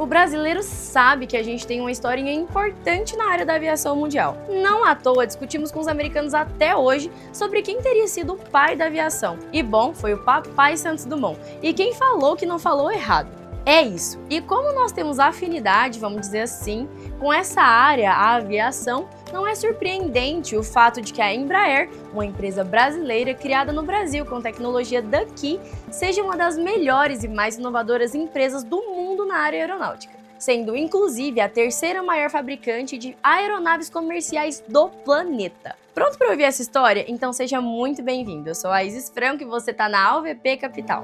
O brasileiro sabe que a gente tem uma historinha importante na área da aviação mundial. Não à toa discutimos com os americanos até hoje sobre quem teria sido o pai da aviação. E bom, foi o papai Santos Dumont. E quem falou que não falou errado. É isso. E como nós temos afinidade, vamos dizer assim, com essa área, a aviação, não é surpreendente o fato de que a Embraer, uma empresa brasileira criada no Brasil com tecnologia daqui, seja uma das melhores e mais inovadoras empresas do mundo na área aeronáutica, sendo inclusive a terceira maior fabricante de aeronaves comerciais do planeta. Pronto para ouvir essa história? Então seja muito bem-vindo. Eu sou a Isis Franco e você está na AUVP Capital.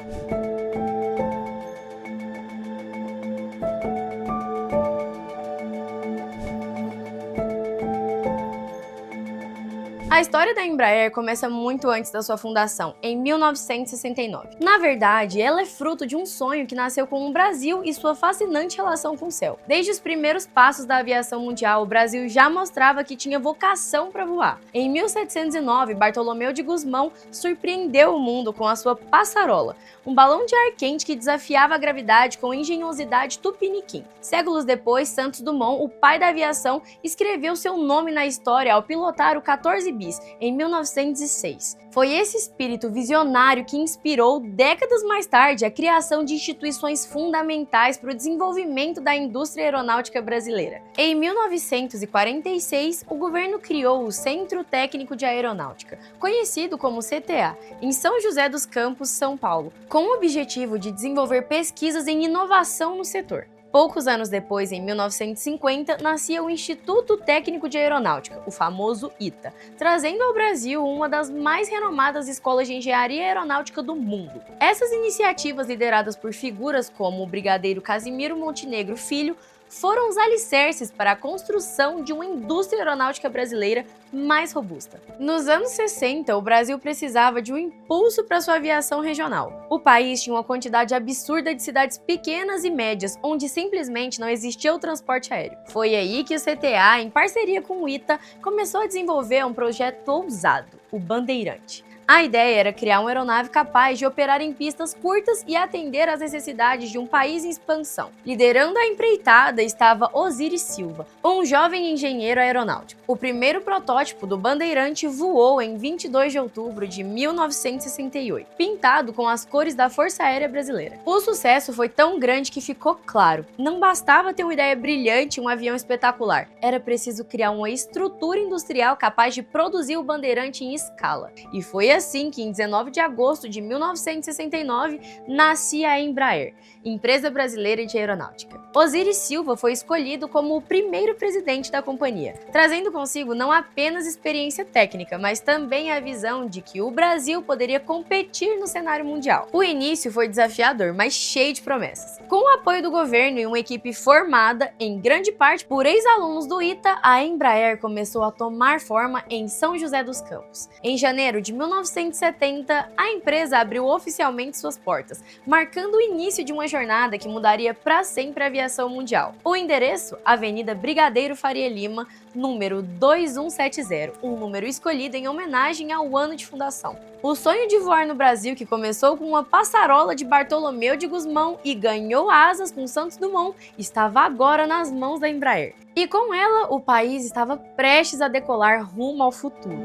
A história da Embraer começa muito antes da sua fundação, em 1969. Na verdade, ela é fruto de um sonho que nasceu com o Brasil e sua fascinante relação com o céu. Desde os primeiros passos da aviação mundial, o Brasil já mostrava que tinha vocação para voar. Em 1709, Bartolomeu de Gusmão surpreendeu o mundo com a sua passarola, um balão de ar quente que desafiava a gravidade com engenhosidade tupiniquim. Séculos depois, Santos Dumont, o pai da aviação, escreveu seu nome na história ao pilotar o 14 bis em 1906. Foi esse espírito visionário que inspirou, décadas mais tarde, a criação de instituições fundamentais para o desenvolvimento da indústria aeronáutica brasileira. Em 1946, o governo criou o Centro Técnico de Aeronáutica, conhecido como CTA, em São José dos Campos, São Paulo, com o objetivo de desenvolver pesquisas em inovação no setor. Poucos anos depois, em 1950, nascia o Instituto Técnico de Aeronáutica, o famoso ITA, trazendo ao Brasil uma das mais renomadas escolas de engenharia aeronáutica do mundo. Essas iniciativas, lideradas por figuras como o brigadeiro Casimiro Montenegro Filho, foram os alicerces para a construção de uma indústria aeronáutica brasileira mais robusta. Nos anos 60, o Brasil precisava de um impulso para sua aviação regional. O país tinha uma quantidade absurda de cidades pequenas e médias, onde simplesmente não existia o transporte aéreo. Foi aí que o CTA, em parceria com o ITA, começou a desenvolver um projeto ousado, o Bandeirante. A ideia era criar uma aeronave capaz de operar em pistas curtas e atender às necessidades de um país em expansão. Liderando a empreitada estava Osiris Silva, um jovem engenheiro aeronáutico. O primeiro protótipo do Bandeirante voou em 22 de outubro de 1968, pintado com as cores da Força Aérea Brasileira. O sucesso foi tão grande que ficou claro, não bastava ter uma ideia brilhante e um avião espetacular, era preciso criar uma estrutura industrial capaz de produzir o Bandeirante em escala. E foi assim que, em 19 de agosto de 1969, nascia a Embraer, empresa brasileira de aeronáutica. Osiris Silva foi escolhido como o primeiro presidente da companhia, trazendo consigo não apenas experiência técnica, mas também a visão de que o Brasil poderia competir no cenário mundial. O início foi desafiador, mas cheio de promessas. Com o apoio do governo e uma equipe formada, em grande parte, por ex-alunos do ITA, a Embraer começou a tomar forma em São José dos Campos. Em janeiro de 1970, a empresa abriu oficialmente suas portas, marcando o início de uma jornada que mudaria para sempre a aviação mundial. O endereço? Avenida Brigadeiro Faria Lima, número 2170, um número escolhido em homenagem ao ano de fundação. O sonho de voar no Brasil, que começou com uma passarola de Bartolomeu de Gusmão e ganhou asas com Santos Dumont, estava agora nas mãos da Embraer. E com ela, o país estava prestes a decolar rumo ao futuro.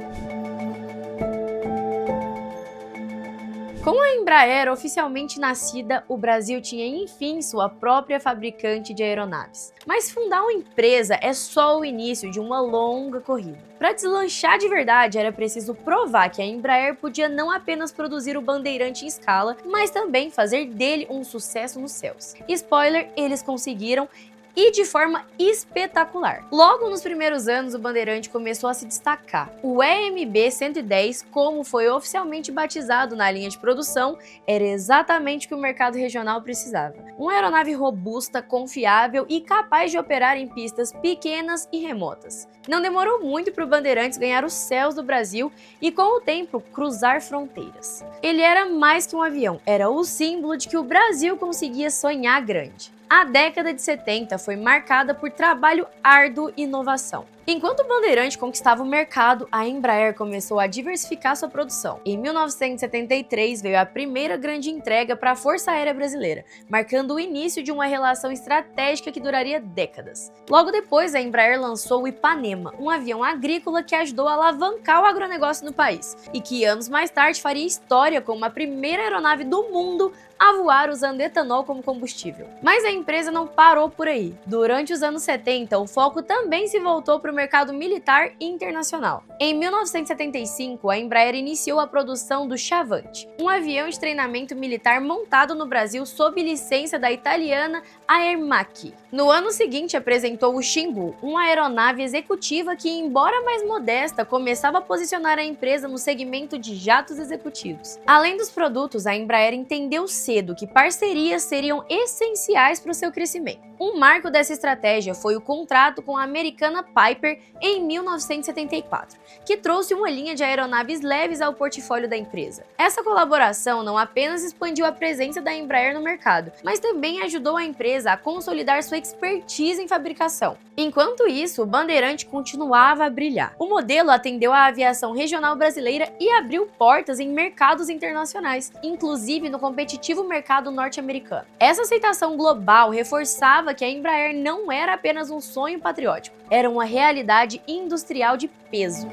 Com a Embraer oficialmente nascida, o Brasil tinha enfim sua própria fabricante de aeronaves. Mas fundar uma empresa é só o início de uma longa corrida. Para deslanchar de verdade, era preciso provar que a Embraer podia não apenas produzir o Bandeirante em escala, mas também fazer dele um sucesso nos céus. Spoiler, eles conseguiram, e de forma espetacular. Logo nos primeiros anos, o Bandeirante começou a se destacar. O EMB-110, como foi oficialmente batizado na linha de produção, era exatamente o que o mercado regional precisava. Uma aeronave robusta, confiável e capaz de operar em pistas pequenas e remotas. Não demorou muito para o Bandeirantes ganhar os céus do Brasil e, com o tempo, cruzar fronteiras. Ele era mais que um avião, era o símbolo de que o Brasil conseguia sonhar grande. A década de 70 foi marcada por trabalho árduo e inovação. Enquanto o Bandeirante conquistava o mercado, a Embraer começou a diversificar sua produção. Em 1973 veio a primeira grande entrega para a Força Aérea Brasileira, marcando o início de uma relação estratégica que duraria décadas. Logo depois, a Embraer lançou o Ipanema, um avião agrícola que ajudou a alavancar o agronegócio no país, e que anos mais tarde faria história como a primeira aeronave do mundo a voar usando etanol como combustível. Mas a empresa não parou por aí. Durante os anos 70, o foco também se voltou para o mercado militar internacional. Em 1975, a Embraer iniciou a produção do Chavante, um avião de treinamento militar montado no Brasil sob licença da italiana Aermacchi. No ano seguinte, apresentou o Xingu, uma aeronave executiva que, embora mais modesta, começava a posicionar a empresa no segmento de jatos executivos. Além dos produtos, a Embraer entendeu cedo que parcerias seriam essenciais para o seu crescimento. Um marco dessa estratégia foi o contrato com a americana Piper em 1974, que trouxe uma linha de aeronaves leves ao portfólio da empresa. Essa colaboração não apenas expandiu a presença da Embraer no mercado, mas também ajudou a empresa a consolidar sua expertise em fabricação. Enquanto isso, o Bandeirante continuava a brilhar. O modelo atendeu a aviação regional brasileira e abriu portas em mercados internacionais, inclusive no competitivo mercado norte-americano. Essa aceitação global reforçava que a Embraer não era apenas um sonho patriótico, era uma realidade industrial de peso.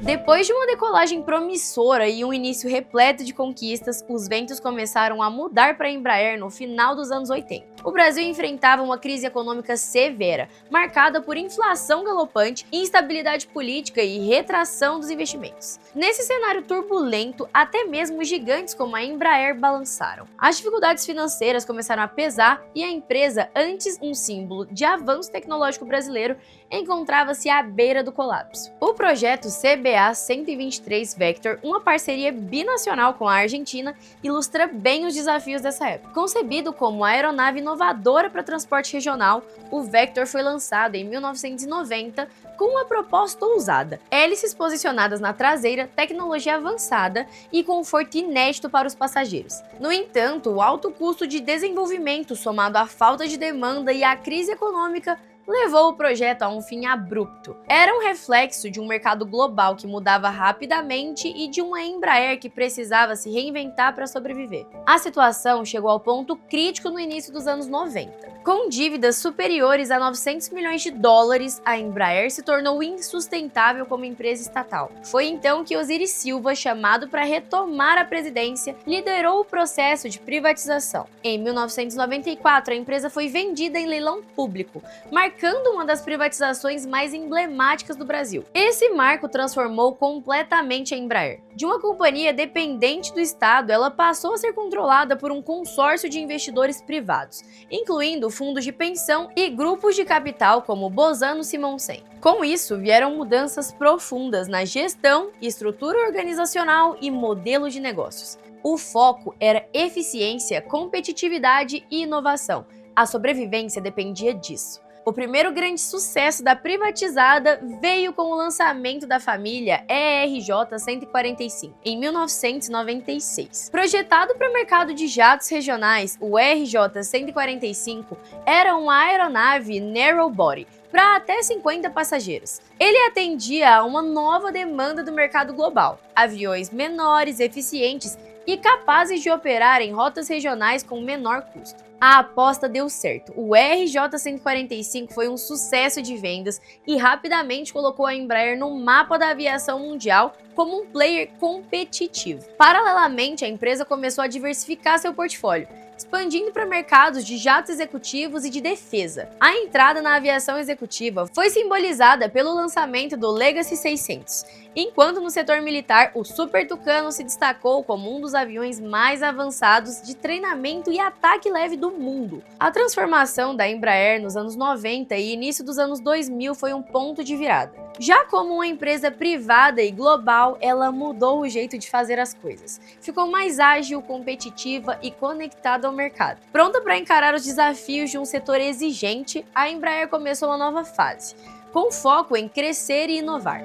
Depois de uma decolagem promissora e um início repleto de conquistas, os ventos começaram a mudar para a Embraer no final dos anos 80. O Brasil enfrentava uma crise econômica severa, marcada por inflação galopante, instabilidade política e retração dos investimentos. Nesse cenário turbulento, até mesmo gigantes como a Embraer balançaram. As dificuldades financeiras começaram a pesar e a empresa, antes um símbolo de avanço tecnológico brasileiro, encontrava-se à beira do colapso. O projeto CBA-123 Vector, uma parceria binacional com a Argentina, ilustra bem os desafios dessa época. Concebido como aeronave inovadora para transporte regional, o Vector foi lançado em 1990 com uma proposta ousada: hélices posicionadas na traseira, tecnologia avançada e conforto inédito para os passageiros. No entanto, o alto custo de desenvolvimento, somado à falta de demanda e à crise econômica, levou o projeto a um fim abrupto. Era um reflexo de um mercado global que mudava rapidamente e de uma Embraer que precisava se reinventar para sobreviver. A situação chegou ao ponto crítico no início dos anos 90. Com dívidas superiores a 900 milhões de dólares, a Embraer se tornou insustentável como empresa estatal. Foi então que Osiris Silva, chamado para retomar a presidência, liderou o processo de privatização. Em 1994, a empresa foi vendida em leilão público, marcando uma das privatizações mais emblemáticas do Brasil. Esse marco transformou completamente a Embraer. De uma companhia dependente do Estado, ela passou a ser controlada por um consórcio de investidores privados, incluindo fundos de pensão e grupos de capital como Bozano Simonsen. Com isso, vieram mudanças profundas na gestão, estrutura organizacional e modelo de negócios. O foco era eficiência, competitividade e inovação. A sobrevivência dependia disso. O primeiro grande sucesso da privatizada veio com o lançamento da família ERJ-145, em 1996. Projetado para o mercado de jatos regionais, o ERJ-145 era uma aeronave narrow body, para até 50 passageiros. Ele atendia a uma nova demanda do mercado global: aviões menores, eficientes e capazes de operar em rotas regionais com menor custo. A aposta deu certo. O RJ-145 foi um sucesso de vendas e rapidamente colocou a Embraer no mapa da aviação mundial como um player competitivo. Paralelamente, a empresa começou a diversificar seu portfólio, expandindo para mercados de jatos executivos e de defesa. A entrada na aviação executiva foi simbolizada pelo lançamento do Legacy 600, enquanto no setor militar, o Super Tucano se destacou como um dos aviões mais avançados de treinamento e ataque leve do mundo. A transformação da Embraer nos anos 90 e início dos anos 2000 foi um ponto de virada. Já como uma empresa privada e global, ela mudou o jeito de fazer as coisas. Ficou mais ágil, competitiva e conectada ao mercado. Pronta para encarar os desafios de um setor exigente, a Embraer começou uma nova fase, com foco em crescer e inovar.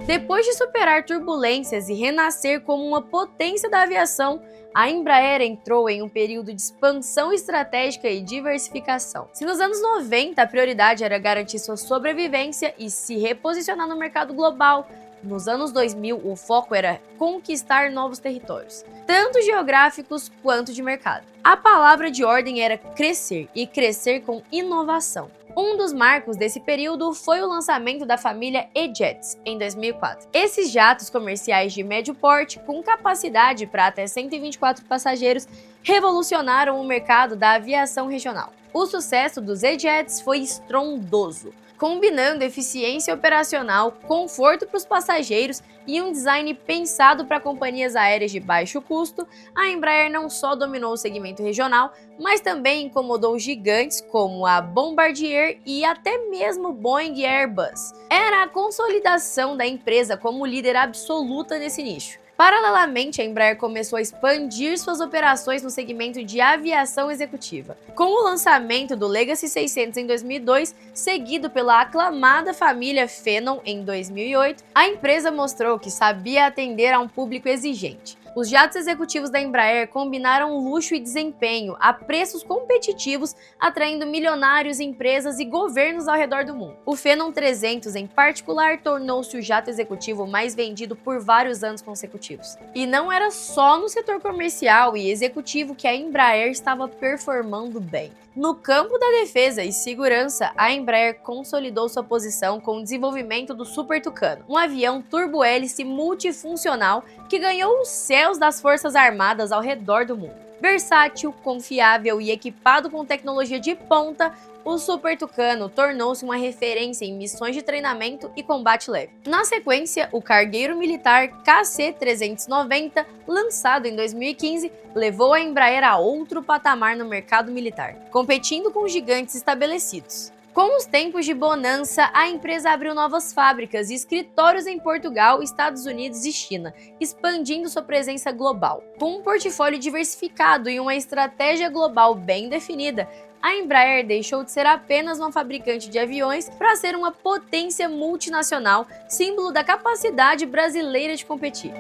Depois de superar turbulências e renascer como uma potência da aviação, a Embraer entrou em um período de expansão estratégica e diversificação. Se nos anos 90 a prioridade era garantir sua sobrevivência e se reposicionar no mercado global, nos anos 2000 o foco era conquistar novos territórios, tanto geográficos quanto de mercado. A palavra de ordem era crescer, e crescer com inovação. Um dos marcos desse período foi o lançamento da família E-Jets, em 2004. Esses jatos comerciais de médio porte, com capacidade para até 124 passageiros, revolucionaram o mercado da aviação regional. O sucesso dos E-Jets foi estrondoso, combinando eficiência operacional, conforto para os passageiros e um design pensado para companhias aéreas de baixo custo. A Embraer não só dominou o segmento regional, mas também incomodou gigantes como a Bombardier e até mesmo Boeing e Airbus. Era a consolidação da empresa como líder absoluta nesse nicho. Paralelamente, a Embraer começou a expandir suas operações no segmento de aviação executiva, com o lançamento do Legacy 600 em 2002, seguido pela aclamada família Phenom em 2008, a empresa mostrou que sabia atender a um público exigente. Os jatos executivos da Embraer combinaram luxo e desempenho a preços competitivos, atraindo milionários, empresas e governos ao redor do mundo. O Phenom 300, em particular, tornou-se o jato executivo mais vendido por vários anos consecutivos. E não era só no setor comercial e executivo que a Embraer estava performando bem. No campo da defesa e segurança, a Embraer consolidou sua posição com o desenvolvimento do Super Tucano, um avião turbo-hélice multifuncional que ganhou os céus das Forças Armadas ao redor do mundo. Versátil, confiável e equipado com tecnologia de ponta, o Super Tucano tornou-se uma referência em missões de treinamento e combate leve. Na sequência, o cargueiro militar KC-390, lançado em 2015, levou a Embraer a outro patamar no mercado militar, competindo com gigantes estabelecidos. Com os tempos de bonança, a empresa abriu novas fábricas e escritórios em Portugal, Estados Unidos e China, expandindo sua presença global. Com um portfólio diversificado e uma estratégia global bem definida, a Embraer deixou de ser apenas uma fabricante de aviões para ser uma potência multinacional, símbolo da capacidade brasileira de competir.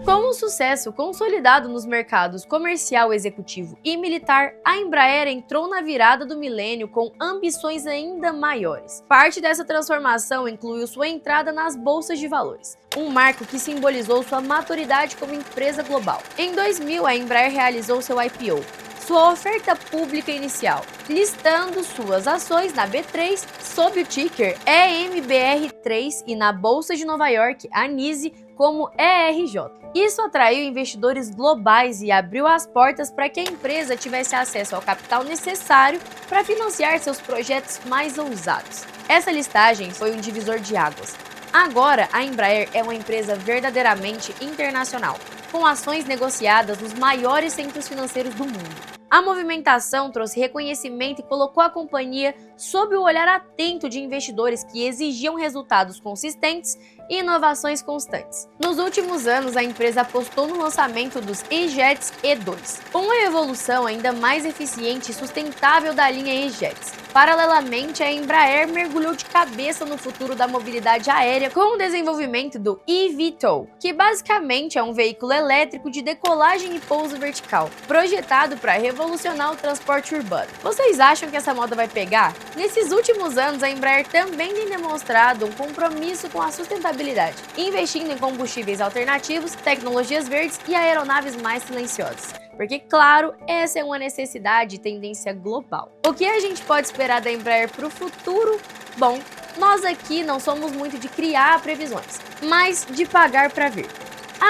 Com o sucesso consolidado nos mercados comercial, executivo e militar, a Embraer entrou na virada do milênio com ambições ainda maiores. Parte dessa transformação incluiu sua entrada nas bolsas de valores, um marco que simbolizou sua maturidade como empresa global. Em 2000, a Embraer realizou seu IPO, sua oferta pública inicial, listando suas ações na B3 sob o ticker EMBR3 e na Bolsa de Nova York, a NYSE, como ERJ. Isso atraiu investidores globais e abriu as portas para que a empresa tivesse acesso ao capital necessário para financiar seus projetos mais ousados. Essa listagem foi um divisor de águas. Agora, a Embraer é uma empresa verdadeiramente internacional, com ações negociadas nos maiores centros financeiros do mundo. A movimentação trouxe reconhecimento e colocou a companhia sob o olhar atento de investidores que exigiam resultados consistentes e inovações constantes. Nos últimos anos, a empresa apostou no lançamento dos E-Jets E2, uma evolução ainda mais eficiente e sustentável da linha E-Jets. Paralelamente, a Embraer mergulhou de cabeça no futuro da mobilidade aérea com o desenvolvimento do eVTOL, que basicamente é um veículo elétrico de decolagem e pouso vertical, projetado para revolucionar o transporte urbano. Vocês acham que essa moda vai pegar? Nesses últimos anos, a Embraer também tem demonstrado um compromisso com a sustentabilidade, investindo em combustíveis alternativos, tecnologias verdes e aeronaves mais silenciosas. Porque, claro, essa é uma necessidade e tendência global. O que a gente pode esperar da Embraer para o futuro? Bom, nós aqui não somos muito de criar previsões, mas de pagar para ver.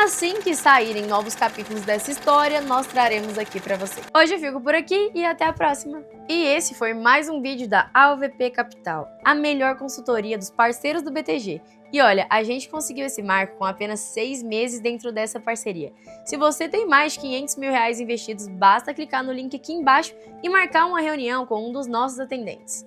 Assim que saírem novos capítulos dessa história, nós traremos aqui para você. Hoje eu fico por aqui e até a próxima! E esse foi mais um vídeo da AUVP Capital, a melhor consultoria dos parceiros do BTG. E olha, a gente conseguiu esse marco com apenas 6 meses dentro dessa parceria. Se você tem mais de R$500 mil investidos, basta clicar no link aqui embaixo e marcar uma reunião com um dos nossos atendentes.